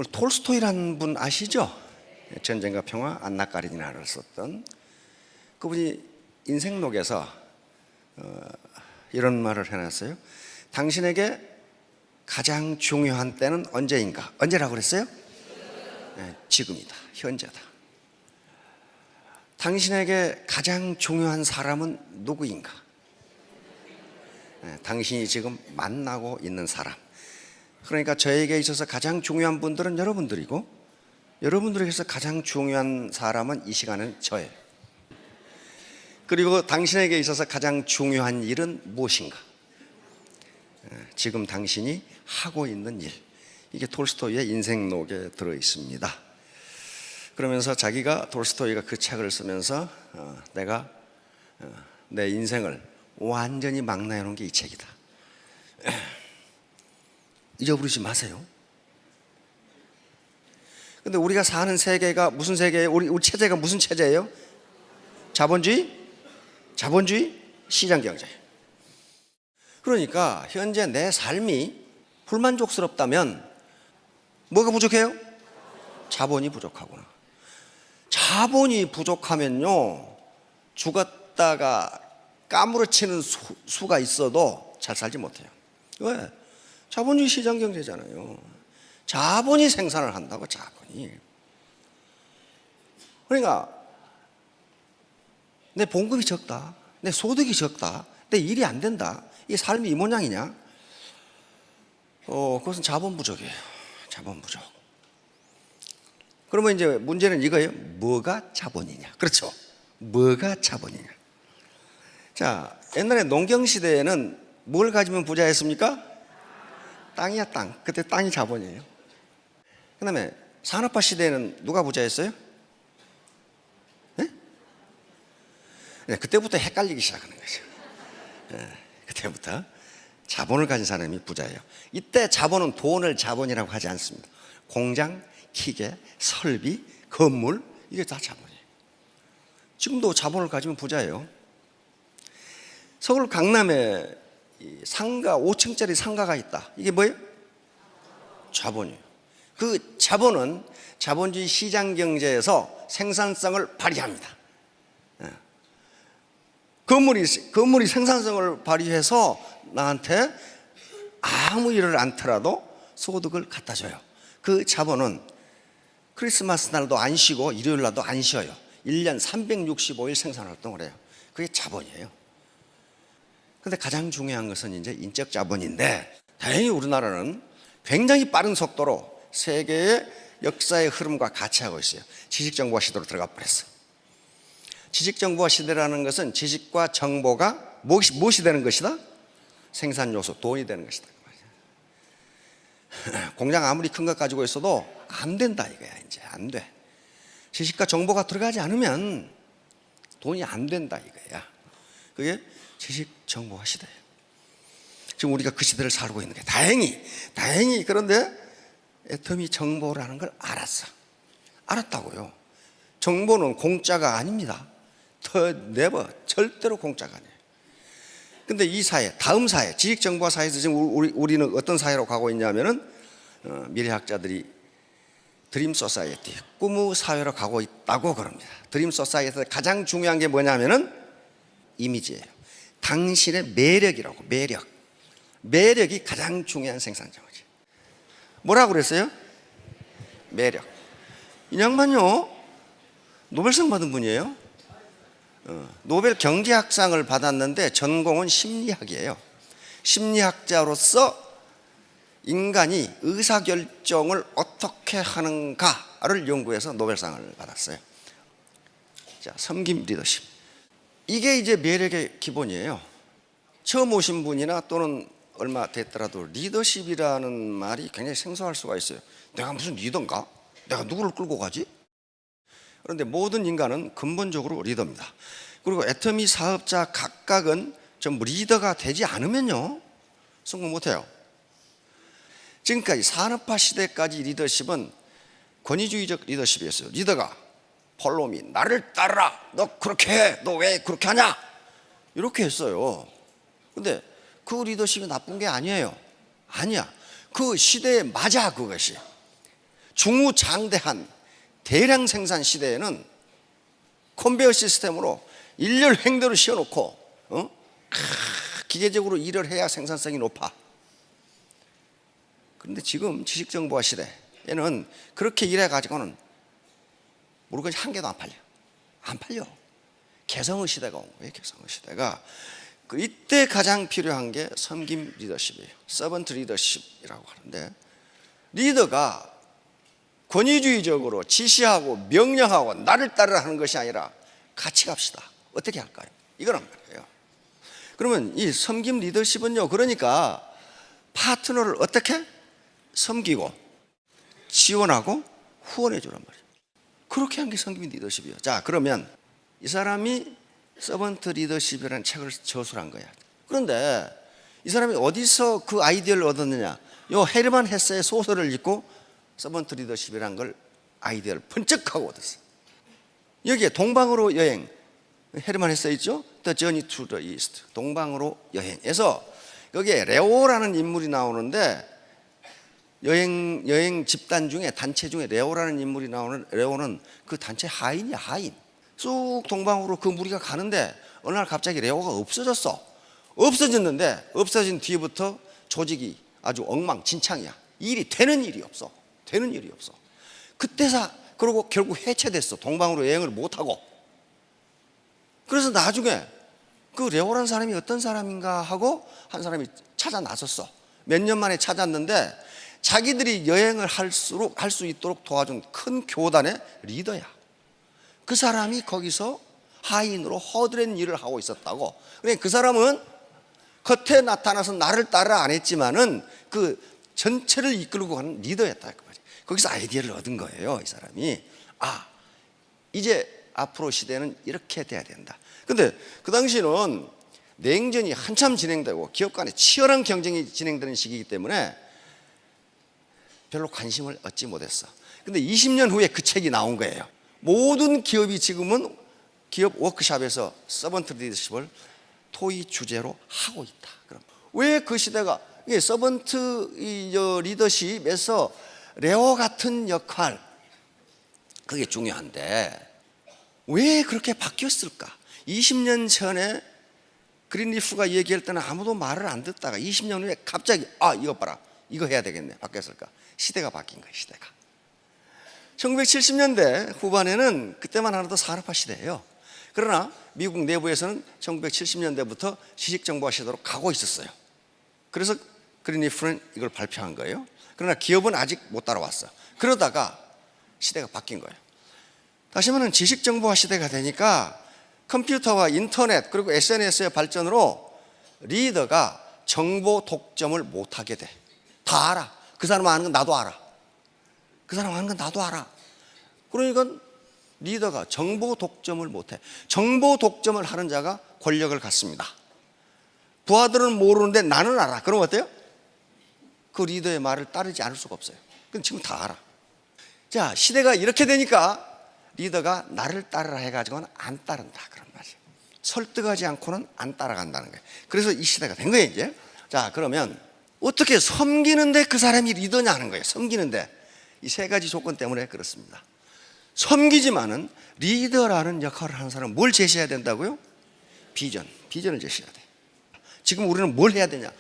톨스토이라는 분 아시죠? 전쟁과 평화, 안나 까리니나를 썼던 그분이 인생록에서 이런 말을 해놨어요. 당신에게 가장 중요한 때는 언제인가? 언제라고 그랬어요? 네, 지금이다, 현재다. 당신에게 가장 중요한 사람은 누구인가? 네, 당신이 지금 만나고 있는 사람. 그러니까 저에게 있어서 가장 중요한 분들은 여러분들이고, 여러분들에게서 가장 중요한 사람은 이 시간은 저예요. 그리고 당신에게 있어서 가장 중요한 일은 무엇인가? 지금 당신이 하고 있는 일. 이게 톨스토이의 인생록에 들어 있습니다. 그러면서 자기가, 톨스토이가 그 책을 쓰면서 내가 내 인생을 완전히 망라해 놓은 게 이 책이다. 잊어버리지 마세요. 근데 우리가 사는 세계가 무슨 세계예요? 우리 체제가 무슨 체제예요? 자본주의? 자본주의? 시장경제. 그러니까 현재 내 삶이 불만족스럽다면 뭐가 부족해요? 자본이 부족하구나. 자본이 부족하면요, 죽었다가 까무러치는 수가 있어도 잘 살지 못해요. 왜? 자본주의 시장경제잖아요. 자본이 생산을 한다고, 자본이. 그러니까 내 봉급이 적다, 내 소득이 적다, 내 일이 안 된다, 이 삶이 이 모양이냐? 그것은 자본 부족이에요. 자본 부족. 그러면 이제 문제는 이거예요. 뭐가 자본이냐? 그렇죠. 뭐가 자본이냐? 자, 옛날에 농경시대에는 뭘 가지면 부자였습니까? 땅이야, 땅. 그때 땅이 자본이에요. 그 다음에 산업화 시대에는 누가 부자였어요? 네? 네, 그때부터 헷갈리기 시작하는 거죠. 네, 그때부터 자본을 가진 사람이 부자예요. 이때 자본은 돈을 자본이라고 하지 않습니다. 공장, 기계, 설비, 건물, 이게 다 자본이에요. 지금도 자본을 가지면 부자예요. 서울 강남에 상가, 5층짜리 상가가 있다. 이게 뭐예요? 자본이에요. 그 자본은 자본주의 시장 경제에서 생산성을 발휘합니다. 건물이 생산성을 발휘해서 나한테 아무 일을 안 터라도 소득을 갖다 줘요. 그 자본은 크리스마스 날도 안 쉬고 일요일 날도 안 쉬어요. 1년 365일 생산 활동을 해요. 그게 자본이에요. 근데 가장 중요한 것은 이제 인적 자본인데, 다행히 우리나라는 굉장히 빠른 속도로 세계의 역사의 흐름과 같이 하고 있어요. 지식정보화 시대로 들어가 버렸어요. 지식정보화 시대라는 것은 지식과 정보가 무엇이 되는 것이다? 생산 요소, 돈이 되는 것이다. 공장 아무리 큰 것 가지고 있어도 안 된다 이거야. 이제 안 돼. 지식과 정보가 들어가지 않으면 돈이 안 된다 이거야. 그게 지식정보화 시대예요. 지금 우리가 그 시대를 살고 있는 게 다행히 그런데 애터미 정보라는 걸 알았다고요. 정보는 공짜가 아닙니다. 네버, 절대로 공짜가 아니에요. 근데 이 사회, 다음 사회, 지식정보화 사회에서 지금 우리는 어떤 사회로 가고 있냐면은 미래학자들이 드림 소사이어티, 꿈의 사회로 가고 있다고 그럽니다. 드림 소사이어티에서 가장 중요한 게 뭐냐면은 이미지예요. 당신의 매력이라고. 매력이 가장 중요한 생산자원이에요. 뭐라고 그랬어요? 매력. 이 양반요, 노벨상 받은 분이에요. 노벨 경제학상을 받았는데 전공은 심리학이에요. 심리학자로서 인간이 의사결정을 어떻게 하는가를 연구해서 노벨상을 받았어요. 자, 섬김 리더십. 이게 이제 매력의 기본이에요. 처음 오신 분이나 또는 얼마 됐더라도 리더십이라는 말이 굉장히 생소할 수가 있어요. 내가 무슨 리더인가? 내가 누구를 끌고 가지? 그런데 모든 인간은 근본적으로 리더입니다. 그리고 애터미 사업자 각각은 전부 리더가 되지 않으면요, 성공 못해요. 지금까지 산업화 시대까지 리더십은 권위주의적 리더십이었어요. 리더가 폴로미, 나를 따르라, 너 그렇게 해, 너 왜 그렇게 하냐, 이렇게 했어요. 근데 그 리더십이 나쁜 게 아니에요. 아니야. 그 시대에 맞아. 그것이 중우장대한 대량 생산 시대에는 컨베이어 시스템으로 일렬 횡대로 씌워놓고 기계적으로 일을 해야 생산성이 높아. 그런데 지금 지식정보화 시대에는 그렇게 일해가지고는 물건이 한 개도 안 팔려. 안 팔려. 개성의 시대가 온 거예요. 개성의 시대가. 이때 가장 필요한 게 섬김 리더십이에요. 서번트 리더십이라고 하는데, 리더가 권위주의적으로 지시하고 명령하고 나를 따르라 하는 것이 아니라 같이 갑시다. 어떻게 할까요? 이거란 말이에요. 그러면 이 섬김 리더십은요, 그러니까 파트너를 어떻게 섬기고 지원하고 후원해 주란 말이에요. 그렇게 한 게 섬김 리더십이에요. 자, 그러면 이 사람이 서번트 리더십이라는 책을 저술한 거야. 그런데 이 사람이 어디서 그 아이디어를 얻었느냐? 요 헤르만 헤세의 소설을 읽고 서번트 리더십이라는 걸 아이디어를 번쩍하고 얻었어. 여기에 동방으로 여행, 헤르만 헤세 있죠? The Journey to the East, 동방으로 여행에서 여기에 레오라는 인물이 나오는데, 여행 집단 중에, 단체 중에 레오라는 인물이 나오는, 레오는 그 단체 하인이야, 하인. 쑥 동방으로 그 무리가 가는데 어느 날 갑자기 레오가 없어졌어. 없어졌는데 없어진 뒤부터 조직이 아주 엉망진창이야. 일이 되는 일이 없어. 되는 일이 없어. 그때서 그러고 결국 해체됐어. 동방으로 여행을 못하고. 그래서 나중에 그 레오라는 사람이 어떤 사람인가 하고 한 사람이 찾아 나섰어. 몇 년 만에 찾았는데 자기들이 여행을 할 수 있도록 도와준 큰 교단의 리더야. 그 사람이 거기서 하인으로 허드렛 일을 하고 있었다고. 그러니까 그 사람은 겉에 나타나서 나를 따라 안 했지만은 그 전체를 이끌고 가는 리더였다. 그 말이에요. 거기서 아이디어를 얻은 거예요. 이 사람이. 아, 이제 앞으로 시대는 이렇게 돼야 된다. 근데 그 당시는 냉전이 한참 진행되고 기업 간에 치열한 경쟁이 진행되는 시기이기 때문에 별로 관심을 얻지 못했어. 근데 20년 후에 그 책이 나온 거예요. 모든 기업이 지금은 기업 워크숍에서 서번트 리더십을 토의 주제로 하고 있다. 그럼 왜 그 시대가 서번트 리더십에서 레오 같은 역할, 그게 중요한데 왜 그렇게 바뀌었을까? 20년 전에 그린리프가 얘기할 때는 아무도 말을 안 듣다가 20년 후에 갑자기 이거 봐라, 이거 해야 되겠네, 바뀌었을까? 시대가 바뀐 거예요. 시대가 1970년대 후반에는 그때만 하나도 산업화 시대예요. 그러나 미국 내부에서는 1970년대부터 지식정보화 시대로 가고 있었어요. 그래서 그린리프는 이걸 발표한 거예요. 그러나 기업은 아직 못 따라왔어. 그러다가 시대가 바뀐 거예요. 다시 말하면 지식정보화 시대가 되니까 컴퓨터와 인터넷 그리고 SNS의 발전으로 리더가 정보 독점을 못하게 돼. 다 알아. 그 사람 아는 건 나도 알아. 그 사람 아는 건 나도 알아. 그러니까 리더가 정보 독점을 못해. 정보 독점을 하는 자가 권력을 갖습니다. 부하들은 모르는데 나는 알아. 그럼 어때요? 그 리더의 말을 따르지 않을 수가 없어요. 그건 지금 다 알아. 자, 시대가 이렇게 되니까 리더가 나를 따르라 해가지고는 안 따른다. 그런 말이에요. 설득하지 않고는 안 따라간다는 거예요. 그래서 이 시대가 된 거예요, 이제. 자, 그러면 어떻게 섬기는데 그 사람이 리더냐 하는 거예요. 섬기는데. 이 세 가지 조건 때문에 그렇습니다. 섬기지만은 리더라는 역할을 하는 사람은 뭘 제시해야 된다고요? 비전을 제시해야 돼. 지금 우리는 뭘 해야 되냐?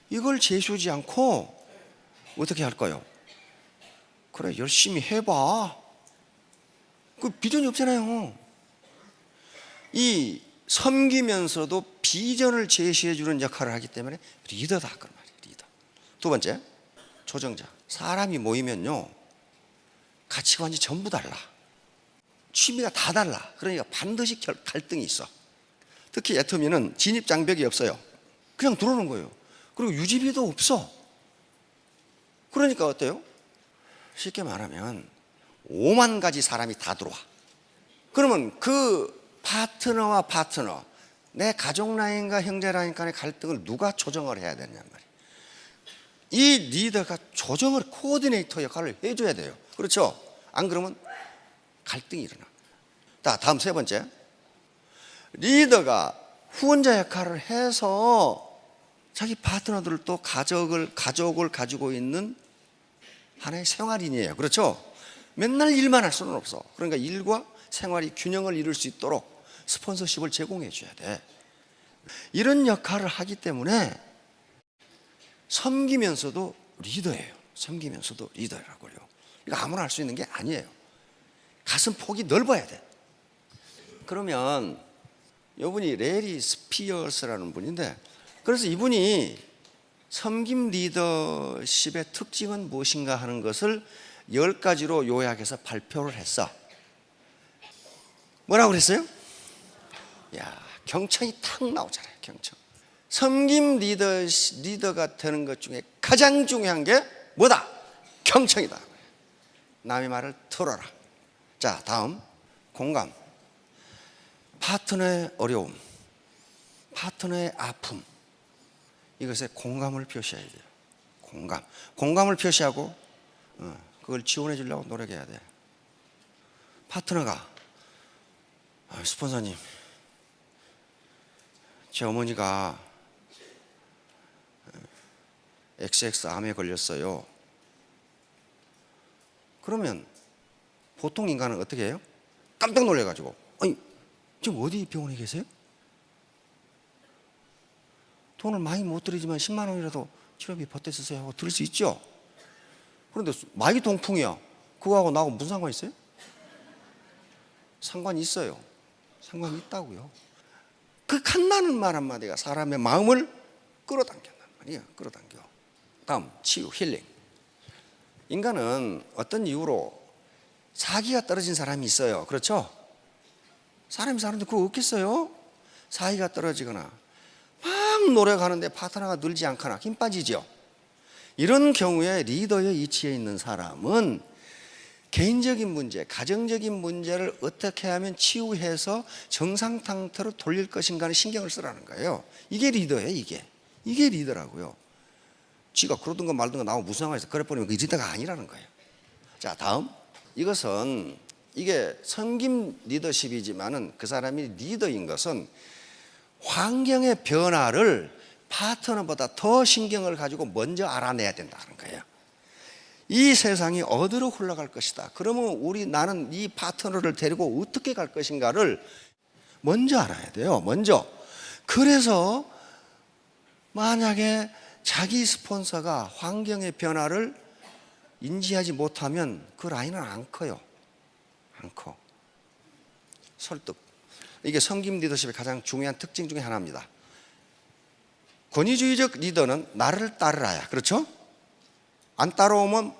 이걸 제시하지 않고 어떻게 할까요? 그래, 열심히 해봐. 그 비전이 없잖아요. 이 섬기면서도 비전을 제시해 주는 역할을 하기 때문에 리더다. 그런 말이에요. 리더. 두 번째, 조정자. 사람이 모이면요, 가치관이 전부 달라. 취미가 다 달라. 그러니까 반드시 갈등이 있어. 특히 애터미는 진입 장벽이 없어요. 그냥 들어오는 거예요. 그리고 유지비도 없어. 그러니까 어때요? 쉽게 말하면 5만 가지 사람이 다 들어와. 그러면 그 파트너와 파트너, 내 가족 라인과 형제 라인 간의 갈등을 누가 조정을 해야 되냐는 말이에요. 이 리더가 조정을, 코어디네이터 역할을 해줘야 돼요. 그렇죠? 안 그러면 갈등이 일어나. 자, 다음 세 번째, 리더가 후원자 역할을 해서 자기 파트너들도 가족을 가지고 있는 하나의 생활인이에요. 그렇죠? 맨날 일만 할 수는 없어. 그러니까 일과 생활이 균형을 이룰 수 있도록 스폰서십을 제공해 줘야 돼. 이런 역할을 하기 때문에 섬기면서도 리더예요. 섬기면서도 리더라고요. 이거 아무나 할 수 있는 게 아니에요. 가슴 폭이 넓어야 돼. 그러면 이분이 레리 스피어스라는 분인데, 그래서 이분이 섬김 리더십의 특징은 무엇인가 하는 것을 10가지로 요약해서 발표를 했어. 뭐라고 그랬어요? 야, 경청이 탁 나오잖아요. 경청. 섬김 리더가 되는 것 중에 가장 중요한 게 뭐다? 경청이다. 남의 말을 들어라. 자, 다음 공감. 파트너의 어려움, 파트너의 아픔, 이것에 공감을 표시해야 돼요. 공감을 표시하고 그걸 지원해 주려고 노력해야 돼. 파트너가 스폰서님, 제 어머니가 XX암에 걸렸어요. 그러면 보통 인간은 어떻게 해요? 깜짝 놀래가지고, 아니 지금 어디 병원에 계세요? 돈을 많이 못 드리지만 10만 원이라도 치료비 보태 쓰세요 하고 들을 수 있죠. 그런데 마이 동풍이야. 그거하고 나하고 무슨 상관이 있어요? 상관이 있어요. 상관이 있다고요. 그 간단한 말 한마디가 사람의 마음을 끌어당긴단 말이에요. 끌어당겨. 다음 치유, 힐링. 인간은 어떤 이유로 사기가 떨어진 사람이 있어요. 그렇죠? 사람이 사는데 그거 없겠어요? 사기가 떨어지거나 막 노력하는데 파트너가 늘지 않거나 힘 빠지죠. 이런 경우에 리더의 위치에 있는 사람은 개인적인 문제, 가정적인 문제를 어떻게 하면 치유해서 정상 상태로 돌릴 것인가는 신경을 쓰라는 거예요. 이게 리더예요. 이게 리더라고요. 지가 그러든가 말든가 나하고 무슨 상관이 그래 버리면 그 리더가 아니라는 거예요. 자, 다음. 이것은 이게 섬김 리더십이지만은 그 사람이 리더인 것은 환경의 변화를 파트너보다 더 신경을 가지고 먼저 알아내야 된다는 거예요. 이 세상이 어디로 흘러갈 것이다. 그러면 나는 이 파트너를 데리고 어떻게 갈 것인가를 먼저 알아야 돼요. 먼저. 그래서 만약에 자기 스폰서가 환경의 변화를 인지하지 못하면 그 라인은 안 커요. 안 커. 설득. 이게 섬김 리더십의 가장 중요한 특징 중에 하나입니다. 권위주의적 리더는 나를 따르라야. 그렇죠? 안 따라오면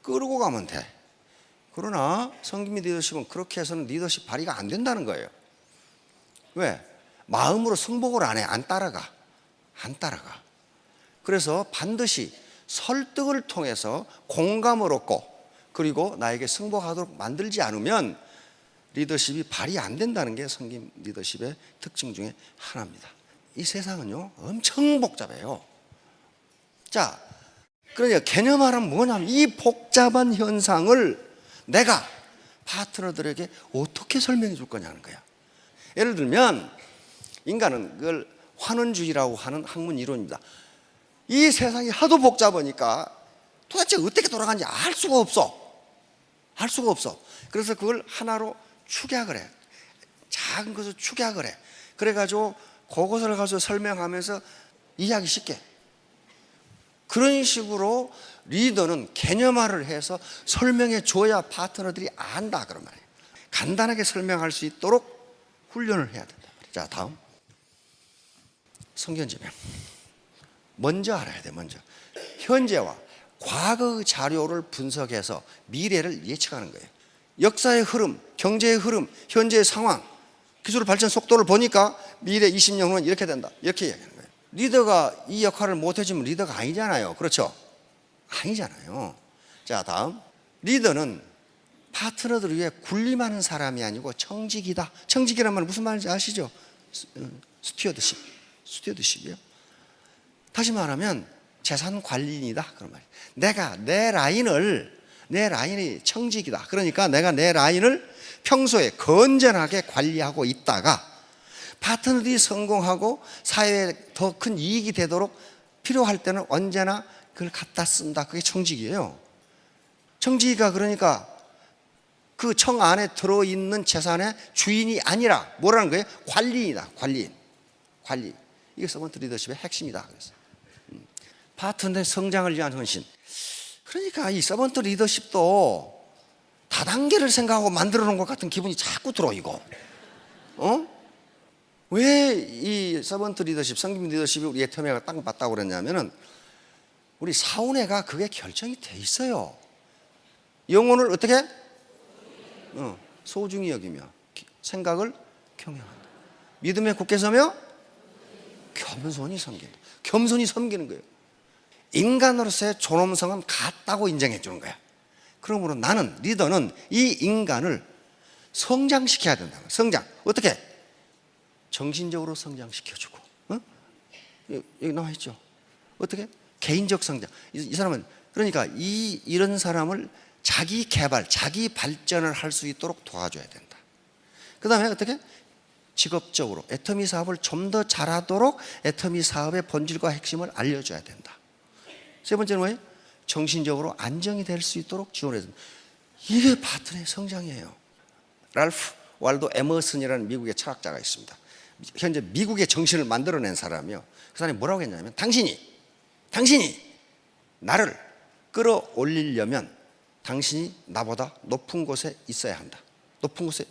끌고 가면 돼. 그러나 섬김 리더십은 그렇게 해서는 리더십 발휘가 안 된다는 거예요. 왜? 마음으로 승복을 안 해. 안 따라가. 그래서 반드시 설득을 통해서 공감을 얻고 그리고 나에게 승복하도록 만들지 않으면 리더십이 발휘 안 된다는 게 섬김 리더십의 특징 중에 하나입니다. 이 세상은요 엄청 복잡해요. 자, 그러니까 개념화는 뭐냐면 이 복잡한 현상을 내가 파트너들에게 어떻게 설명해 줄 거냐는 거야. 예를 들면 인간은 그걸 환원주의라고 하는 학문 이론입니다. 이 세상이 하도 복잡하니까 도대체 어떻게 돌아가는지 알 수가 없어. 그래서 그걸 하나로 축약을 해. 작은 것을 축약을 해. 그래가지고 그것을 가서 설명하면서 이해하기 쉽게. 그런 식으로 리더는 개념화를 해서 설명해 줘야 파트너들이 안다 그런 말이에요. 간단하게 설명할 수 있도록 훈련을 해야 된다. 자, 다음 성견지명. 먼저 알아야 돼. 먼저 현재와 과거의 자료를 분석해서 미래를 예측하는 거예요. 역사의 흐름, 경제의 흐름, 현재의 상황, 기술 발전 속도를 보니까 미래 20년 후는 이렇게 된다. 이렇게 이야기하는 거예요. 리더가 이 역할을 못 해주면 리더가 아니잖아요. 그렇죠? 아니잖아요. 자, 다음. 리더는 파트너들 위해 군림하는 사람이 아니고 청직이다. 청직이란 말은 무슨 말인지 아시죠? 스튜어드십이요. 다시 말하면 재산 관리인이다 그런 말이에요. 내가 내 라인이 청직이다. 그러니까 내가 내 라인을 평소에 건전하게 관리하고 있다가 파트너들이 성공하고 사회에 더 큰 이익이 되도록 필요할 때는 언제나 그걸 갖다 쓴다. 그게 청직이에요. 청지기가 그러니까 그 청 안에 들어있는 재산의 주인이 아니라 뭐라는 거예요? 관리인이다. 관리. 이게 서번트 리더십의 핵심이다. 그래서 파트너의 성장을 위한 헌신. 그러니까 이 서번트 리더십도 다단계를 생각하고 만들어 놓은 것 같은 기분이 자꾸 들어. 이거 왜 이 서번트 리더십, 성김 리더십이 우리 애터미가 딱 맞다고 그랬냐면은 우리 사운회가 그게 결정이 돼 있어요. 영혼을 어떻게? 소중히 여기며 생각을 경영한다. 믿음에 굳게 서며 겸손히 섬긴다. 겸손히 섬기는 거예요. 인간으로서의 존엄성은 같다고 인정해 주는 거야. 그러므로 나는, 리더는 이 인간을 성장시켜야 된다. 성장. 어떻게? 정신적으로 성장시켜주고. 여기 나와 있죠. 어떻게? 개인적 성장. 이 사람은 그러니까 이런 사람을 자기 개발, 자기 발전을 할 수 있도록 도와줘야 된다. 그 다음에 어떻게? 직업적으로 애터미 사업을 좀 더 잘하도록 애터미 사업의 본질과 핵심을 알려줘야 된다. 세 번째는 뭐예요? 정신적으로 안정이 될 수 있도록 지원해야 된다. 이게 파트너의 성장이에요. 랄프 왈도 에머슨이라는 미국의 철학자가 있습니다. 현재 미국의 정신을 만들어낸 사람이요. 그 사람이 뭐라고 했냐면 당신이 나를 끌어올리려면 당신이 나보다 높은 곳에 있어야 한다. 높은 곳에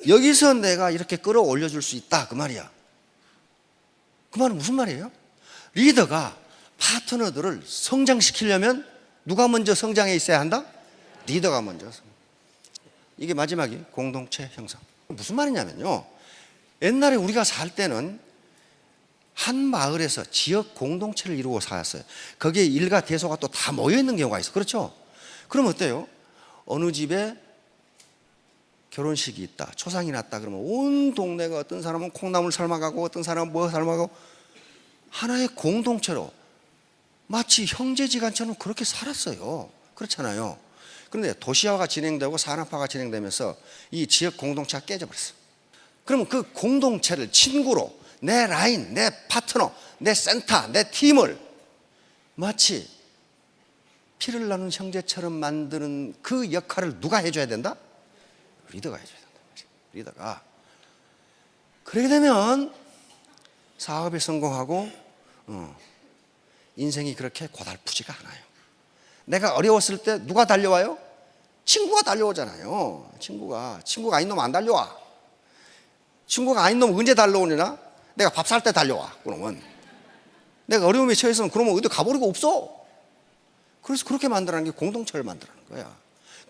여기서 내가 이렇게 끌어올려 줄 수 있다. 그 말이야. 그 말은 무슨 말이에요? 리더가 파트너들을 성장시키려면 누가 먼저 성장해 있어야 한다? 리더가 먼저. 이게 마지막이 공동체 형성. 무슨 말이냐면요, 옛날에 우리가 살 때는 한 마을에서 지역 공동체를 이루고 살았어요. 거기에 일가 대소가 또 다 모여있는 경우가 있어. 그렇죠? 그럼 어때요? 어느 집에 결혼식이 있다, 초상이 났다 그러면 온 동네가, 어떤 사람은 콩나물 삶아가고 어떤 사람은 뭐 삶아가고, 하나의 공동체로 마치 형제지간처럼 그렇게 살았어요. 그렇잖아요. 그런데 도시화가 진행되고 산업화가 진행되면서 이 지역 공동체가 깨져버렸어. 그러면 그 공동체를 친구로, 내 라인, 내 파트너, 내 센터, 내 팀을 마치 피를 나눈 형제처럼 만드는 그 역할을 누가 해줘야 된다? 리더가 해줘야 된다. 리더가. 그렇게 되면 사업에 성공하고 인생이 그렇게 고달프지가 않아요. 내가 어려웠을 때 누가 달려와요? 친구가 달려오잖아요. 친구가 아닌 놈 안 달려와. 친구가 아닌 놈 언제 달려오느냐? 내가 밥 살 때 달려와. 그러면 내가 어려움에 처했으면 그러면 어디 가버리고 없어. 그래서 그렇게 만들라는 게 공동체를 만들라는 거야.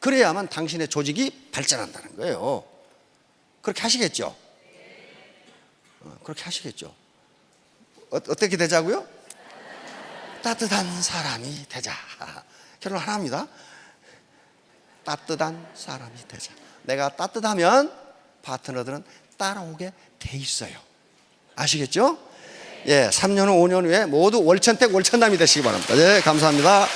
그래야만 당신의 조직이 발전한다는 거예요. 그렇게 하시겠죠? 그렇게 하시겠죠? 어떻게 되자고요? 따뜻한 사람이 되자. 결론 하나입니다. 따뜻한 사람이 되자. 내가 따뜻하면 파트너들은 따라오게 돼 있어요. 아시겠죠? 예, 3년 후 5년 후에 모두 월천택 월천남이 되시기 바랍니다. 예, 감사합니다.